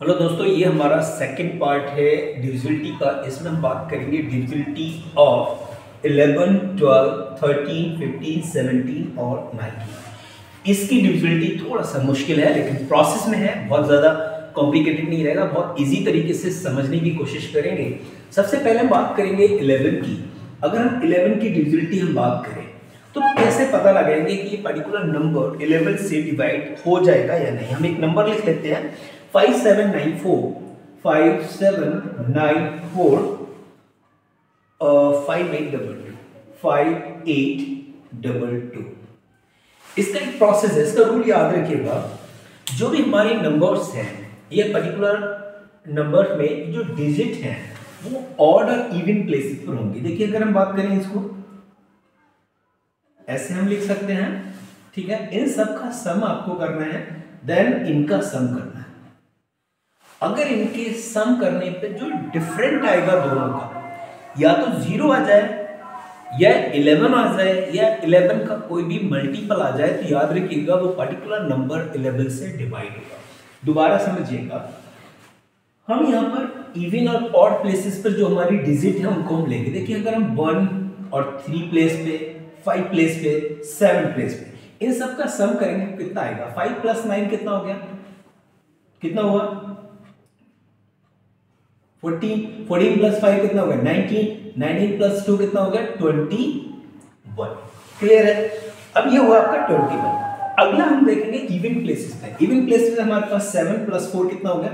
Hello दोस्तों, ये हमारा सेकंड पार्ट है डिविजिबिलिटी का। इसमें हम बात करेंगे डिविजिबिलिटी ऑफ 11, 12, 13, 15, 17 और 19। इसकी डिविजिबिलिटी थोड़ा सा मुश्किल है, लेकिन प्रोसेस में है, बहुत ज़्यादा कॉम्प्लिकेटेड नहीं रहेगा, बहुत इजी तरीके से समझने की कोशिश करेंगे। सबसे पहले हम बात करेंगे 11 की। अगर हम 11 की डिविजिबिलिटी हम बात करें तो कैसे पता लगाएंगे कि ये पर्टिकुलर नंबर 11 से डिवाइड हो जाएगा या नहीं। हम एक नंबर लिख लेते हैं 5794 5794 5822 5822। इसका एक प्रोसेस है, इसका रूल याद रखिएगा। जो भी हमारे नंबर्स हैं, ये पर्टिकुलर नंबर में जो डिजिट हैं वो ऑड और इवन प्लेसेस पर होंगे। देखिए, अगर हम बात करें इसको ऐसे हम लिख सकते हैं, ठीक है। इन सब का सम आपको करना है, देन इनका सम करना है। अगर इनके सम करने पे जो डिफरेंट आएगा दोनों का, या तो 0 आ जाए या 11 आ जाए या 11 का कोई भी मल्टीपल आ जाए, तो याद रखिएगा वो पर्टिकुलर नंबर 11 से डिवाइड होगा। दोबारा समझिएगा, हम यहाँ पर इवन और ऑड प्लेसेस पर जो हमारी डिजिट है उनको हम लेंगे। देखिए, अगर हम 1 और 3 प्लेस पे, 5 प्लेस पे, 7 प्लेस पे, इन सब का सम करेंगे कितना आएगा। 5 + 9 कितना हो गया, कितना हुआ 14, 14 + 5 कितना हो गया 19, 19 + 2 कितना हो गया 21। क्लियर है। अब ये हुआ आपका 21। अगला हम देखेंगे इवन प्लेसेस पे। इवन प्लेसेस में हमारे पास 7 + 4 कितना हो गया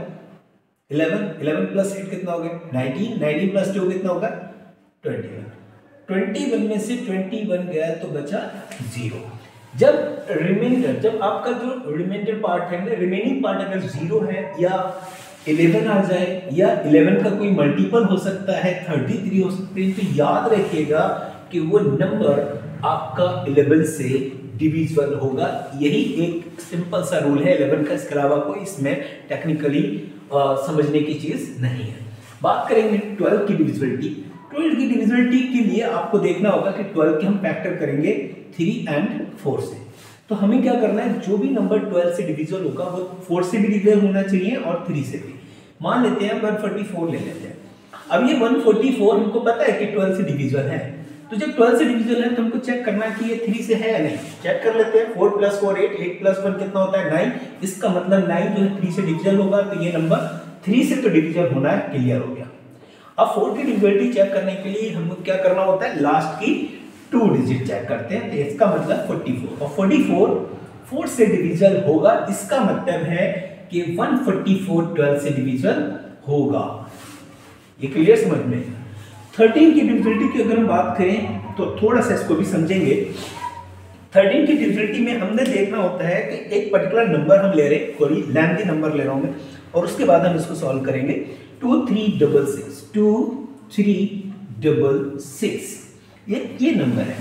11, 11 + 8 कितना हो गया 19, 19 + 2 कितना होगा 21। 21 में से 21 गया तो बचा 0। जब आपका जो रिमाइंडर पार्ट है, रिमेनिंग पार्ट अगर 0 है या 11 आ जाए या 11 का कोई मल्टीपल हो सकता है, 33 हो सकते हैं, तो याद रखिएगा कि वो नंबर आपका 11 से डिविजिबल होगा। यही एक सिंपल सा रूल है 11 का, इसके अलावा कोई इसमें टेक्निकली समझने की चीज नहीं है। बात करेंगे 12 की डिविजिबिलिटी। 12 की डिविजिबिलिटी के लिए आपको देखना होगा कि 12 के हम फैक्टर करेंगे 3 और 4 से। तो हमें क्या करना है, जो भी नंबर 12 से डिविजिबल होगा वो 4 से भी डिविजिबल होना चाहिए और 3 से भी। मान लेते हैं 144 ले लेते हैं। अब ये 144 हमको पता है कि 12 से डिविजिबल है, तो जब 12 से डिविजिबल है तो हमको चेक करना है कि ये 3 से है या नहीं। चेक कर लेते हैं। 4 + 4 8, 8 + 1 कितना होता है 9। इसका मतलब 9 जो है 3 से डिविजिबल होगा, तो ये नंबर 3 से तो डिविजिबल होना है, क्लियर हो गया। अब 4 की डिविजिबिलिटी चेक करने के लिए हमको क्या करना होता है, लास्ट की 2 डिजिट चेक करते हैं। तो इसका मतलब 44, और 44 4 से डिविजिबल होगा। इसका मतलब है कि 144 12 से डिविजिबल होगा। ये क्लियर समझ में। 13 की डिविजिबिलिटी की अगर हम बात करें तो थोड़ा सा इसको भी समझेंगे। 13 की डिविजिबिलिटी में हमने देखना होता है कि एक पर्टिकुलर नंबर हम ले रहे हैं, कोई लेंथी नंबर ले रहा हूं मैं, और उसके बाद हम इसको सॉल्व करेंगे। 2366 2366 ये नंबर है।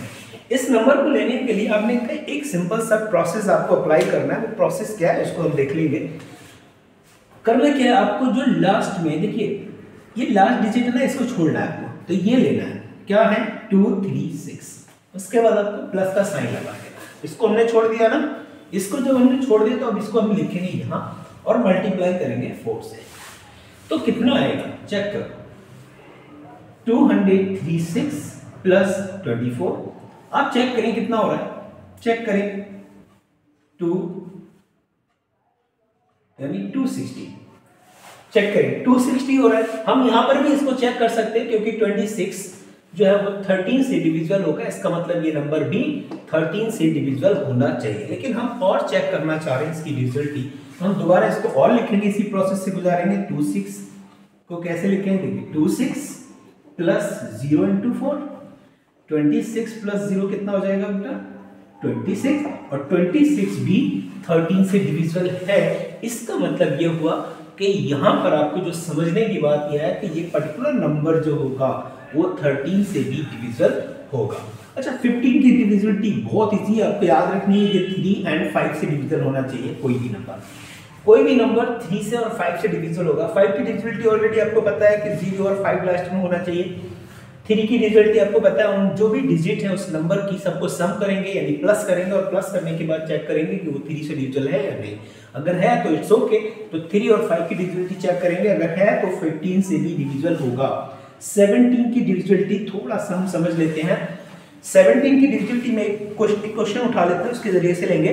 इस नंबर को लेने के लिए आपने एक सिंपल सा प्रोसेस आपको अप्लाई करना है। वो प्रोसेस क्या है उसको हम देख लेंगे। करना क्या है आपको, जो लास्ट में देखिए ये लास्ट डिजिट है ना, इसको छोड़ना है आपको, तो ये लेना है, क्या है 236। उसके बाद आपको प्लस का साइन लगा देना। इसको हमने छोड़ दिया ना, इसको जब हमने छोड़ दिया तो अब इसको हम लिखेंगे यहाँ और मल्टीप्लाई करेंगे 4 से। तो कितना आएगा चेक करो, 236 + 24। आप चेक करें कितना हो रहा है, चेक करें 2 यानी 260। चेक करें 260 हो रहा है। हम यहां पर भी इसको चेक कर सकते हैं, क्योंकि 26 जो है वो 13 से डिविजिबल होगा। इसका मतलब ये नंबर भी 13 से डिविजिबल होना चाहिए। लेकिन हम और चेक करना चाह रहे हैं इसकी डिविजिबिलिटी, तो हम दोबारा इसको और लिखेंगे, इसी प्रोसेस से गुजारेंगे। 26 को कैसे लिखेंगे, देखिए 26 + 0 × 4, 26 + 0 कितना हो जाएगा बेटा 26, और 26 भी 13 से डिविजिबल है। इसका मतलब ये हुआ कि यहाँ पर आपको जो समझने की बात यह है कि ये पर्टिकुलर नंबर जो होगा वो 13 से भी डिविजिबल होगा। अच्छा, 15 की डिविजिबिलिटी बहुत इजी है, आपको याद रखनी है कि 3 और 5 से डिविजिबल होना चाहिए। कोई भी नंबर 3 से और 5 से डिविजिबल होगा। 5 की डिविजिबिलिटी ऑलरेडी आपको पता है कि 0 और 5 लास्ट में होना चाहिए। 3 की डिविजिबिलिटी आपको पता है, उन जो भी डिजिट है उस नंबर की सबको सम करेंगे यानी प्लस करेंगे और प्लस करने के बाद चेक करेंगे कि वो 3 से डिविजिबल है या नहीं। अगर है तो इट्स ओके, तो 3 और 5 की डिविजिबिलिटी चेक करेंगे, अगर है तो 15 से भी डिविजिबल होगा। 17 की डिविजिबिलिटी थोड़ा सा हम समझ लेते हैं। 17 की डिविजिबिलिटी में एक क्वेश्चन उठा लेते हैं, उसके जरिए से लेंगे।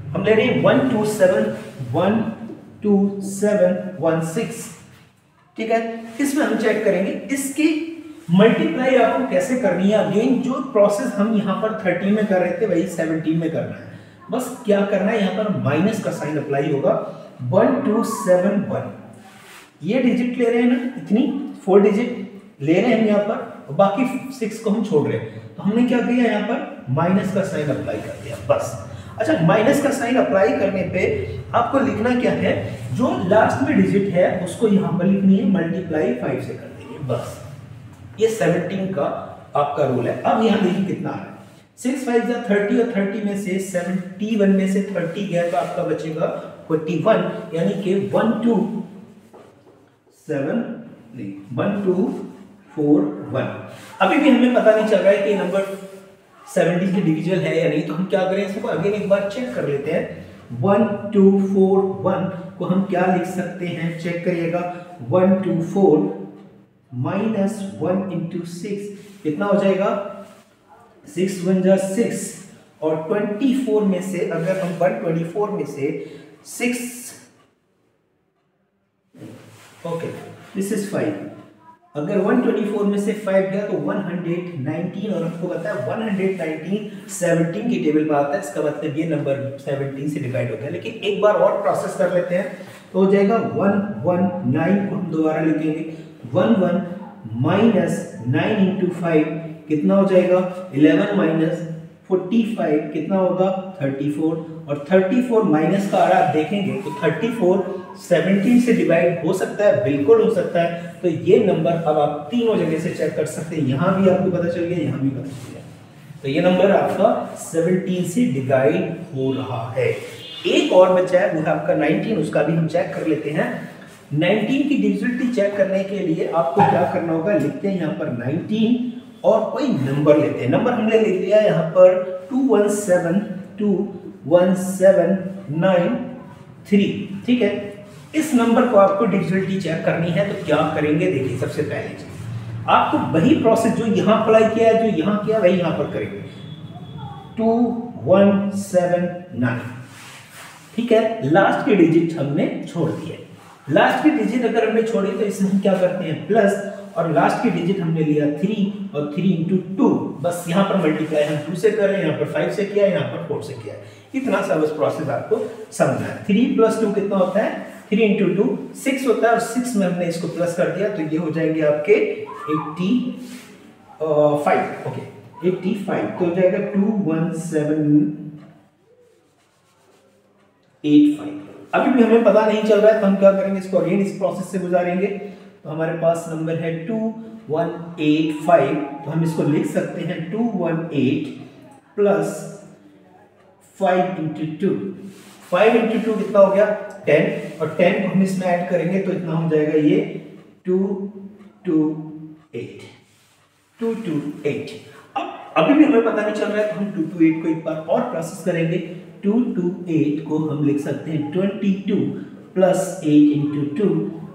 हम ले रहे हैं 12716, ठीक है। इसमें हम चेक करेंगे इसकी मल्टीप्लाई आपको कैसे करनी है। अगेन जो प्रोसेस हम यहाँ पर 13 में कर रहे थे वही 17 में करना है, बस क्या करना है, यहाँ पर माइनस का साइन अप्लाई होगा। 1271 ये डिजिट ले रहे हैं ना, इतनी 4 डिजिट ले रहे हैं यहाँ पर, बाकी 6 को हम छोड़ रहे हैं, तो हमने क्या किया यहाँ पर माइनस का साइन अप्लाई कर दिया बस। अच्छा, माइनस का साइन अप्लाई करने पे आपको लिखना क्या है, जो लास्ट में डिजिट है उसको यहाँ पर लिखनी है, मल्टीप्लाई 5 से कर देंगे बस। ये 17 का आपका रूल है। अब यहाँ देखिए कितना आ रहा है, 6 5 30 और 30 में से 71 में से 30 गया तो आपका बचेगा 41, यानी कि 1241। अभी भी हमें पता नहीं चल रहा है कि नंबर 70 के डिविजिबल है या नहीं, तो हम क्या करें, इसको अगेन एक बार चेक कर लेते हैं। 1241 को हम क्या लिख सकते हैं, चेक करिएगा। 124 माइनस 1 इंटू 6 कितना हो जाएगा, 6 1 जा 6, और 24 में से अगर हम 124 में से 6, ओके दिस इज 5, अगर 124 में से 5 गया तो 119, और हमको पता है 119 17 की टेबल में आता है, इसका मतलब ये नंबर 17 से डिवाइड होता है। लेकिन एक बार और प्रोसेस कर लेते हैं, तो हो जाएगा 119 को हम दोबारा लिखेंगे। 11 माइनस 9 इंटू 5 कितना हो जाएगा, 11 माइनस 45 कितना होगा, 34, और 34 माइनस का आ रहा आप देखेंगे तो 34 17 से डिवाइड हो सकता है, बिल्कुल हो सकता है। तो ये नंबर अब आप तीनों जगह से चेक कर सकते हैं, यहाँ भी आपको पता चल गया, यहाँ भी पता चल गया, तो ये नंबर आपका 17 से डिवाइड हो रहा है। एक और बचा है, वो है आपका 19, उसका भी हम चेक कर लेते हैं। 19 की डिविजिबिलिटी चेक करने के लिए आपको क्या करना होगा, लिखते हैं यहाँ पर 19 और कोई नंबर लेते हैं। नंबर हमने लिख लिया यहाँ पर 21721793, ठीक है। इस नंबर को आपको डिविजिबिलिटी चेक करनी है, तो क्या करेंगे, देखिए सबसे पहले आपको वही प्रोसेस जो यहाँ अप्लाई किया है, जो यहाँ किया वही यहाँ पर करेंगे। 2179, ठीक है। लास्ट के डिजिट हमने छोड़ दिए, लास्ट की डिजिट अगर हमने छोड़ी तो इसमें हम क्या करते हैं, प्लस, और लास्ट की डिजिट हमने लिया 3 और 3 इंटू 2, बस यहाँ पर मल्टीप्लाई हम 2 से करें, यहाँ पर 5 से किया, यहाँ पर 4 से किया, इतना सा बस प्रोसेस आपको समझना है। 3 + 2 कितना होता है, 3 इंटू 2 6 होता है, और 6 में हमने इसको प्लस कर दिया, तो ये हो जाएंगे आपके 85, ओके 85, तो हो जाएगा 21785। अभी भी हमें पता नहीं चल रहा है, तो हम क्या करेंगे, इसको अगेन इस प्रोसेस से गुजारेंगे। तो हमारे पास नंबर है 2185, तो हम इसको लिख सकते हैं 218 प्लस 5 इंटू 2, 5 इंटू 2 कितना हो गया, 10, और 10 को हम इसमें ऐड करेंगे तो इतना हो जाएगा ये 228। अब अभी भी हमें पता नहीं चल रहा है, तो हम 228 को एक बार और प्रोसेस करेंगे। 228 को हम लिख सकते हैं 22 प्लस 8 इंटू 2,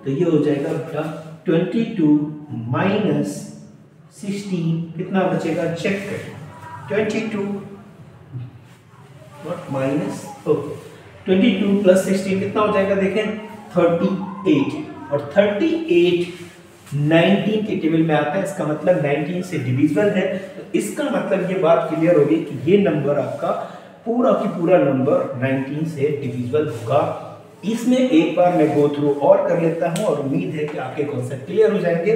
तो ये हो जाएगा बेटा 22 माइनस 16 कितना बचेगा, चेक करें। 22 माइनस, ओके 22 प्लस 16 कितना हो जाएगा, देखें 38, और 38 19 के टेबल में आता है, इसका मतलब 19 से डिविजिबल है। तो इसका मतलब ये बात क्लियर होगी कि ये नंबर आपका पूरा की पूरा नंबर 19 से डिविजिबल होगा। इसमें एक बार मैं गो थ्रू और कर लेता हूं, और उम्मीद है कि आपके कॉन्सेप्ट क्लियर हो जाएंगे।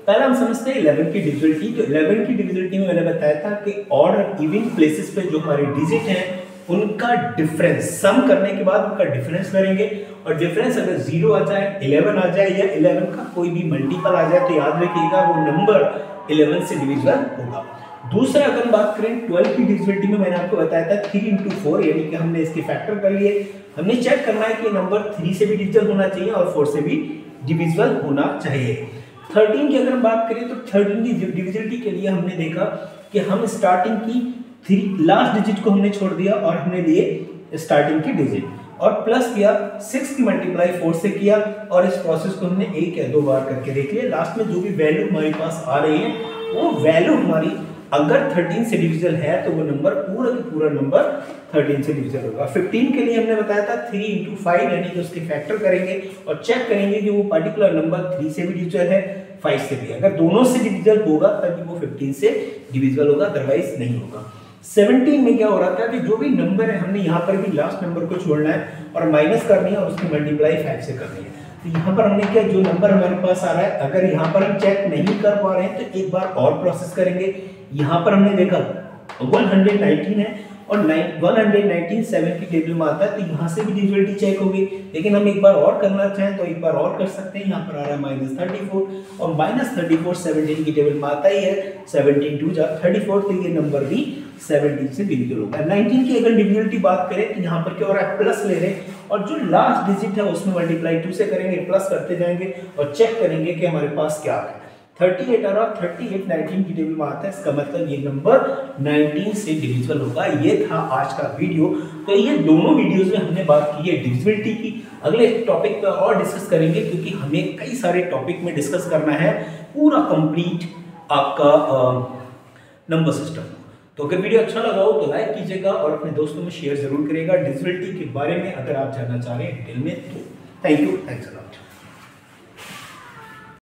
पहला हम समझते हैं 11 की डिविजिबिलिटी। तो 11 की डिविजिबिलिटी में मैंने बताया था कि ऑड और इवन प्लेसेस पे जो हमारे डिजिट हैं उनका डिफरेंस सम करने के बाद उनका डिफरेंस करेंगे, और डिफरेंस अगर 0 आ जाए, 11 आ जाए, या 11 का कोई भी मल्टीपल आ जाए, तो याद रखिएगा वो नंबर 11 से डिविजिबल होगा। दूसरा अगर हम बात करें 12 की डिविजिबिलिटी में, मैंने आपको बताया था 3 इंटू 4, यानी कि हमने इसके फैक्टर कर लिए। हमने चेक करना है कि नंबर 3 से भी डिविजिबल होना चाहिए और 4 से भी डिविजिबल होना चाहिए। 13 की अगर हम बात करें तो 13 की डिविजिबिलिटी के लिए हमने देखा कि हम स्टार्टिंग की लास्ट डिजिट को हमने छोड़ दिया और हमने लिए स्टार्टिंग की डिजिट और प्लस किया 6 की मल्टीप्लाई 4 से किया और इस प्रोसेस को हमने एक या दो बार करके देख लिया। लास्ट में जो भी वैल्यू हमारे पास आ रही है वो वैल्यू हमारी अगर 13 से डिविजिबल है तो वो नंबर पूरा का पूरा नंबर 13 से डिविजिबल होगा। 15 के लिए हमने बताया था 3 × 5 यानी कि उसके फैक्टर करेंगे और चेक करेंगे कि वो पर्टिकुलर नंबर 3 से भी डिविजिबल है 5 से भी। अगर दोनों से डिविजिबल होगा तभी वो 15 से डिविजिबल होगा, अदरवाइज नहीं होगा। 17 में क्या हो रहा था कि जो भी नंबर है हमने यहाँ पर भी लास्ट नंबर को छोड़ना है और माइनस करनी है और उसकी मल्टीप्लाई 5 से करनी है। तो यहाँ पर हमने क्या, जो नंबर हमारे पास आ रहा है अगर यहाँ पर हम चेक नहीं कर पा रहे हैं तो एक बार और प्रोसेस करेंगे। यहाँ पर हमने देखा 119 है और 119 7 की टेबल में आता है तो यहाँ से भी डिविजिबिलिटी चेक होगी, लेकिन हम एक बार और करना चाहें तो एक बार और कर सकते हैं। यहाँ पर आ रहा है -34 और -34 17 की टेबल में आता ही है, 17 2 34 तो ये नंबर भी 17 से डिविजिबल होगा। 19 की अगर डिविजिबिलिटी बात करें तो यहाँ पर क्या हो रहा है, प्लस ले रहे हैं और जो लास्ट डिजिट है उसमें मल्टीप्लाई 2 से करेंगे, प्लस करते जाएंगे और चेक करेंगे कि हमारे पास क्या है। 38 आ रहा, 38 19 की टेबल में आता है, इसका मतलब ये नंबर 19 से डिविजिबल होगा। ये था आज का वीडियो। तो ये दोनों वीडियोस में हमने बात की है डिविजिबिलिटी की। अगले टॉपिक पे और डिस्कस करेंगे क्योंकि हमें कई सारे टॉपिक में डिस्कस करना है पूरा कंप्लीट आपका नंबर सिस्टम। तो अगर वीडियो अच्छा लगा हो तो लाइक कीजिएगा और अपने दोस्तों में शेयर जरूर करिएगा डिविजिबिलिटी के बारे में अगर आप जानना चाह रहे हैं डिटेल में। तो thank you, thanks a lot.